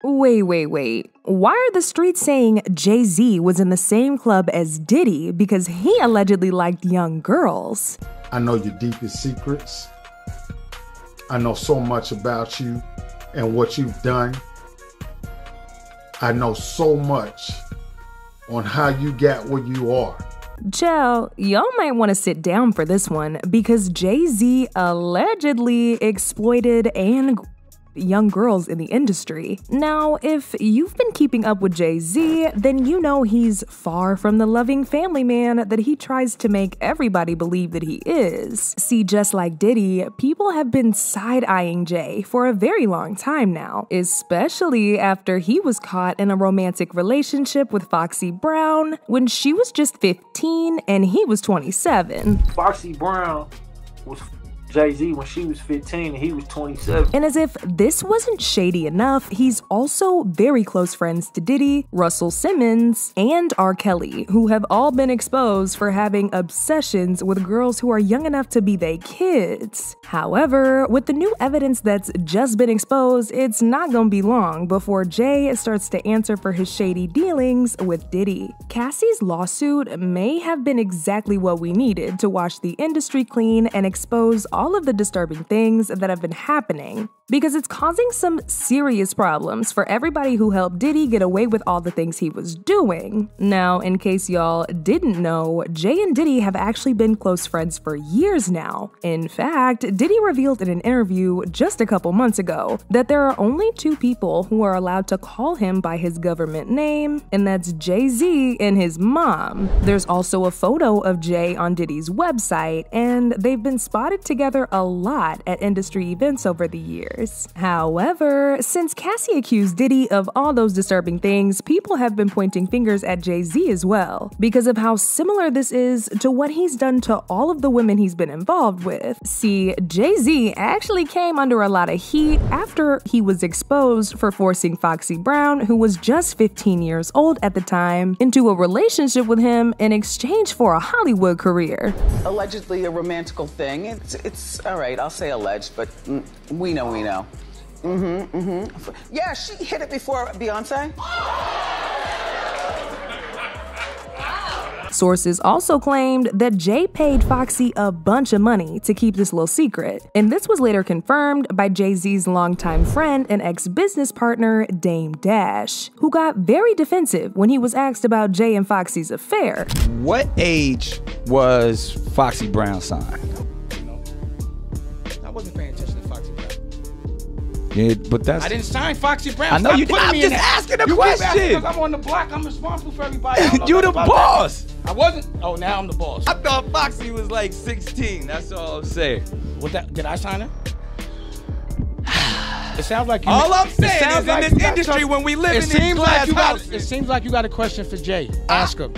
Wait. Why are the streets saying Jay-Z was in the same club as Diddy because he allegedly liked young girls? I know your deepest secrets. I know so much about you and what you've done. I know so much on how you got where you are. Chill, y'all might want to sit down for this one because Jay-Z allegedly exploited young girls in the industry. Now, if you've been keeping up with Jay-Z, then you know he's far from the loving family man that he tries to make everybody believe that he is. See, just like Diddy, people have been side-eyeing Jay for a very long time now, especially after he was caught in a romantic relationship with Foxy Brown when she was just 15 and he was 27. Foxy Brown was Jay-Z when she was 15 and he was 27. And as if this wasn't shady enough, he's also very close friends to Diddy, Russell Simmons, and R. Kelly, who have all been exposed for having obsessions with girls who are young enough to be their kids. However, with the new evidence that's just been exposed, it's not gonna be long before Jay starts to answer for his shady dealings with Diddy. Cassie's lawsuit may have been exactly what we needed to wash the industry clean and expose all of the disturbing things that have been happening, because it's causing some serious problems for everybody who helped Diddy get away with all the things he was doing. Now, in case y'all didn't know, Jay and Diddy have actually been close friends for years now. In fact, Diddy revealed in an interview just a couple months ago that there are only two people who are allowed to call him by his government name, and that's Jay-Z and his mom. There's also a photo of Jay on Diddy's website, and they've been spotted together a lot at industry events over the years. However, since Cassie accused Diddy of all those disturbing things, people have been pointing fingers at Jay-Z as well, because of how similar this is to what he's done to all of the women he's been involved with. See, Jay-Z actually came under a lot of heat after he was exposed for forcing Foxy Brown, who was just 15 years old at the time, into a relationship with him in exchange for a Hollywood career. Allegedly a romantical thing. It's all right, I'll say alleged, but we know. Yeah, she hit it before Beyonce. Sources also claimed that Jay paid Foxy a bunch of money to keep this little secret, and this was later confirmed by Jay-Z's longtime friend and ex-business partner, Dame Dash, who got very defensive when he was asked about Jay and Foxy's affair. What age was Foxy Brown signed? I wasn't paying attention to Foxy Brown. Yeah, but that's... I didn't sign Foxy Brown. I know you didn't. I'm just asking a question. Because I'm on the block. I'm responsible for everybody. You the boss. That. I wasn't. Oh, now I'm the boss. I thought Foxy was like 16. That's all I'm saying. What that? Did I sign her? It sounds like you. All I'm saying is like in this industry, when we live in these glass houses. It seems like you got a question for Jay. Ask him.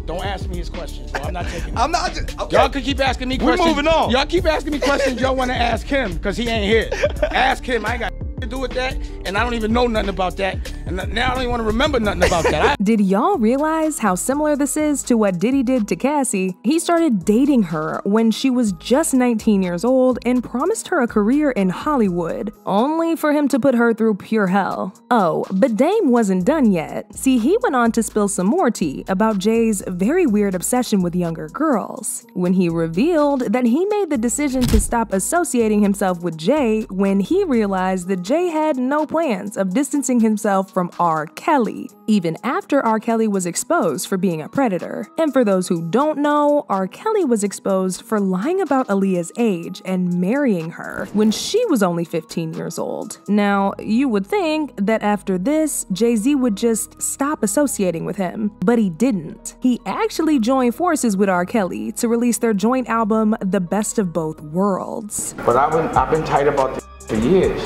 Don't ask me his questions. No, I'm not taking it. I'm not just, okay. Y'all could keep asking me questions. We're moving on. Y'all keep asking me questions y'all want to ask him because he ain't here. Ask him. I ain't got to do with that, and I don't even know nothing about that, and now I don't even want to remember nothing about that. Did y'all realize how similar this is to what Diddy did to Cassie? He started dating her when she was just 19 years old and promised her a career in Hollywood, only for him to put her through pure hell. Oh, but Dame wasn't done yet. See, he went on to spill some more tea about Jay's very weird obsession with younger girls, when he revealed that he made the decision to stop associating himself with Jay when he realized that Jay had no plans of distancing himself from R. Kelly, even after R. Kelly was exposed for being a predator. And for those who don't know, R. Kelly was exposed for lying about Aaliyah's age and marrying her when she was only 15 years old. Now, you would think that after this, Jay-Z would just stop associating with him, but he didn't. He actually joined forces with R. Kelly to release their joint album, The Best of Both Worlds. But I've been tight about this for years.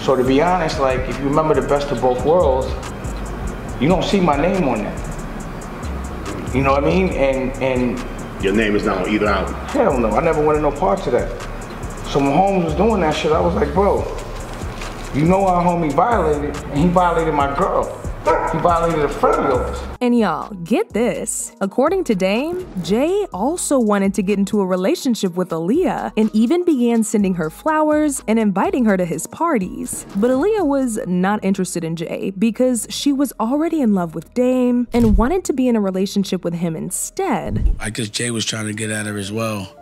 So to be honest, like, if you remember The Best of Both Worlds, you don't see my name on that. You know what I mean? And your name is not on either album? Hell no, I never wanted no parts of that. So when Holmes was doing that shit, I was like, bro, you know our homie violated, and he violated my girl. He violated a friendly officer. And y'all, get this. According to Dame, Jay also wanted to get into a relationship with Aaliyah and even began sending her flowers and inviting her to his parties. But Aaliyah was not interested in Jay because she was already in love with Dame and wanted to be in a relationship with him instead. I guess Jay was trying to get at her as well.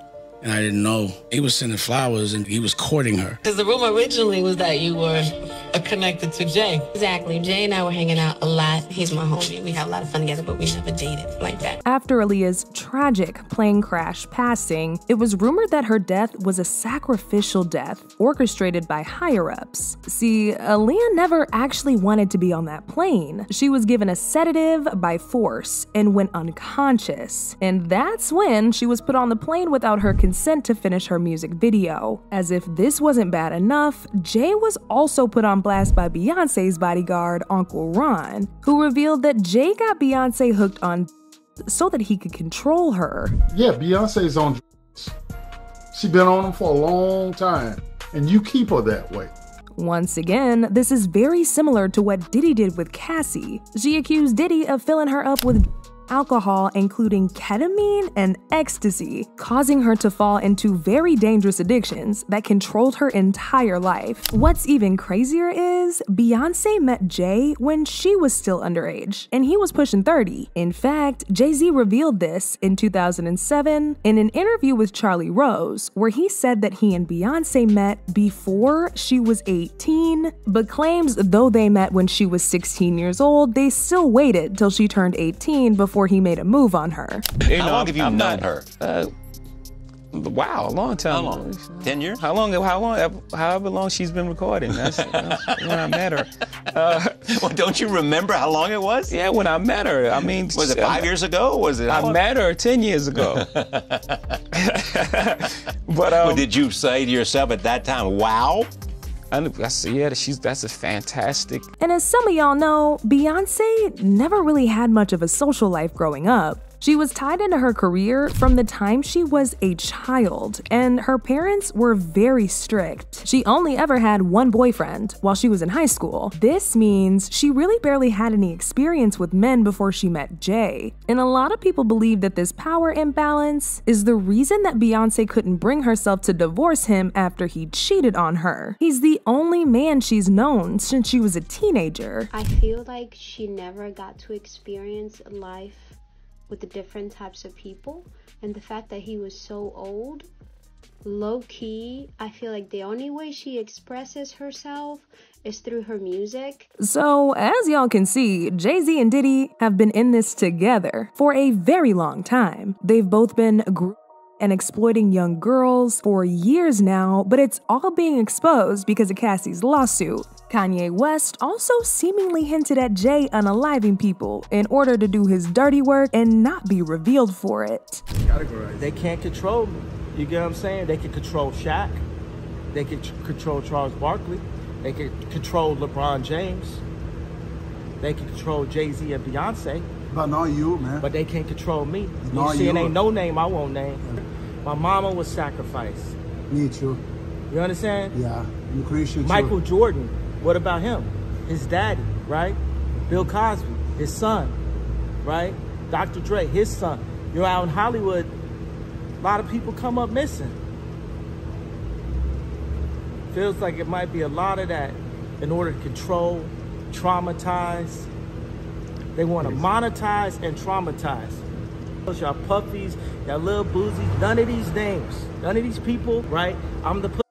And I didn't know. He was sending flowers and he was courting her. Because the rumor originally was that you were connected to Jay. Exactly. Jay and I were hanging out a lot. He's my homie. We have a lot of fun together, but we never dated like that. After Aaliyah's tragic plane crash passing, it was rumored that her death was a sacrificial death orchestrated by higher-ups. See, Aaliyah never actually wanted to be on that plane. She was given a sedative by force and went unconscious. And that's when she was put on the plane without her consent to finish her music video. As if this wasn't bad enough, Jay was also put on blast by Beyonce's bodyguard, Uncle Ron, who revealed that Jay got Beyonce hooked on so that he could control her. Yeah, Beyonce's on drugs. She been on them for a long time, and you keep her that way. Once again, this is very similar to what Diddy did with Cassie. She accused Diddy of filling her up with alcohol, including ketamine and ecstasy, causing her to fall into very dangerous addictions that controlled her entire life. What's even crazier is Beyonce met Jay when she was still underage, and he was pushing 30. In fact, Jay-Z revealed this in 2007 in an interview with Charlie Rose, where he said that he and Beyonce met before she was 18, but claims though they met when she was 16 years old, they still waited till she turned 18 before he made a move on her. How long have you known her? Wow, a long time. How long? 10 years? However long she's been recording. That's when I met her. Well, don't you remember how long it was? Yeah, when I met her. I mean, was it 5 years ago? Was it? I met her 10 years ago. But did you say to yourself at that time, wow? That's a fantastic. And as some of y'all know, Beyonce never really had much of a social life growing up. She was tied into her career from the time she was a child, and her parents were very strict. She only ever had one boyfriend while she was in high school. This means she really barely had any experience with men before she met Jay. And a lot of people believe that this power imbalance is the reason that Beyonce couldn't bring herself to divorce him after he cheated on her. He's the only man she's known since she was a teenager. I feel like she never got to experience life with the different types of people, and the fact that he was so old, low-key, I feel like the only way she expresses herself is through her music. So, as y'all can see, Jay-Z and Diddy have been in this together for a very long time. They've both been and exploiting young girls for years now, but it's all being exposed because of Cassie's lawsuit. Kanye West also seemingly hinted at Jay unaliving people in order to do his dirty work and not be revealed for it. They can't control me. You get what I'm saying? They can control Shaq. They can control Charles Barkley. They can control LeBron James. They can control Jay-Z and Beyonce. But not you, man. But they can't control me. You see, it ain't no name I won't name. My mama was sacrificed. Me too. You understand? Yeah, I'm Christian too. Michael Jordan, what about him? His daddy, right? Bill Cosby, his son, right? Dr. Dre, his son. You're out in Hollywood, a lot of people come up missing. Feels like it might be a lot of that in order to control, traumatize. They want to monetize and traumatize. Y'all puffies, y'all little boozy, none of these names, none of these people, right? I'm the pussy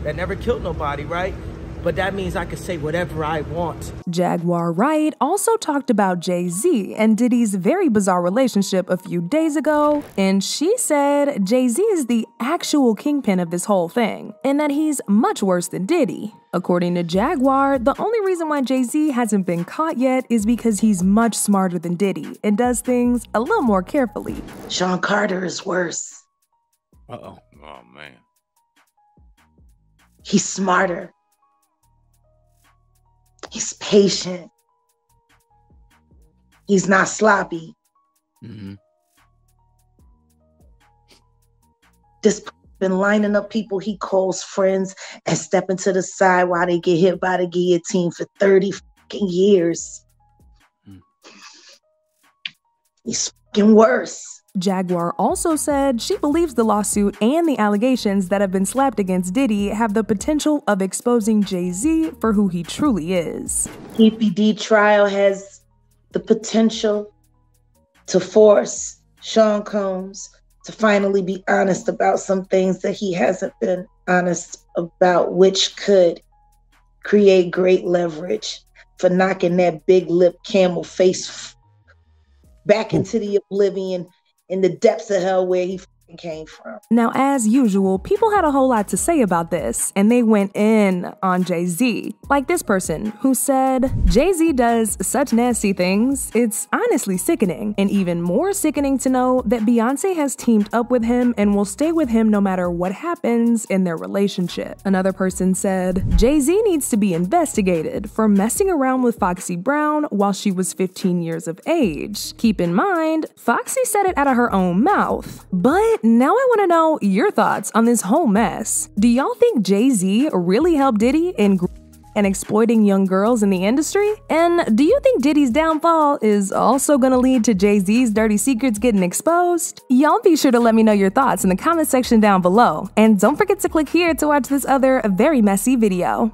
that never killed nobody, right? But that means I can say whatever I want. Jaguar Wright also talked about Jay-Z and Diddy's very bizarre relationship a few days ago, and she said Jay-Z is the actual kingpin of this whole thing, and that he's much worse than Diddy. According to Jaguar, the only reason why Jay-Z hasn't been caught yet is because he's much smarter than Diddy and does things a little more carefully. Sean Carter is worse. Uh-oh. Oh, man. He's smarter. He's patient. He's not sloppy. Mm-hmm. This been lining up people he calls friends and stepping to the side while they get hit by the guillotine for 30 fucking years. He's fucking worse. Jaguar also said she believes the lawsuit and the allegations that have been slapped against Diddy have the potential of exposing Jay-Z for who he truly is. PPD trial has the potential to force Sean Combs to finally be honest about some things that he hasn't been honest about, which could create great leverage for knocking that big lip camel face back into the oblivion in the depths of hell where he came from. Now, as usual, people had a whole lot to say about this, and they went in on Jay-Z. Like this person, who said, Jay-Z does such nasty things, it's honestly sickening. And even more sickening to know that Beyonce has teamed up with him and will stay with him no matter what happens in their relationship. Another person said, Jay-Z needs to be investigated for messing around with Foxy Brown while she was 15 years of age. Keep in mind, Foxy said it out of her own mouth. But now I want to know your thoughts on this whole mess. Do y'all think Jay-Z really helped Diddy in and exploiting young girls in the industry? And do you think Diddy's downfall is also gonna lead to Jay-Z's dirty secrets getting exposed? Y'all be sure to let me know your thoughts in the comment section down below. And don't forget to click here to watch this other very messy video.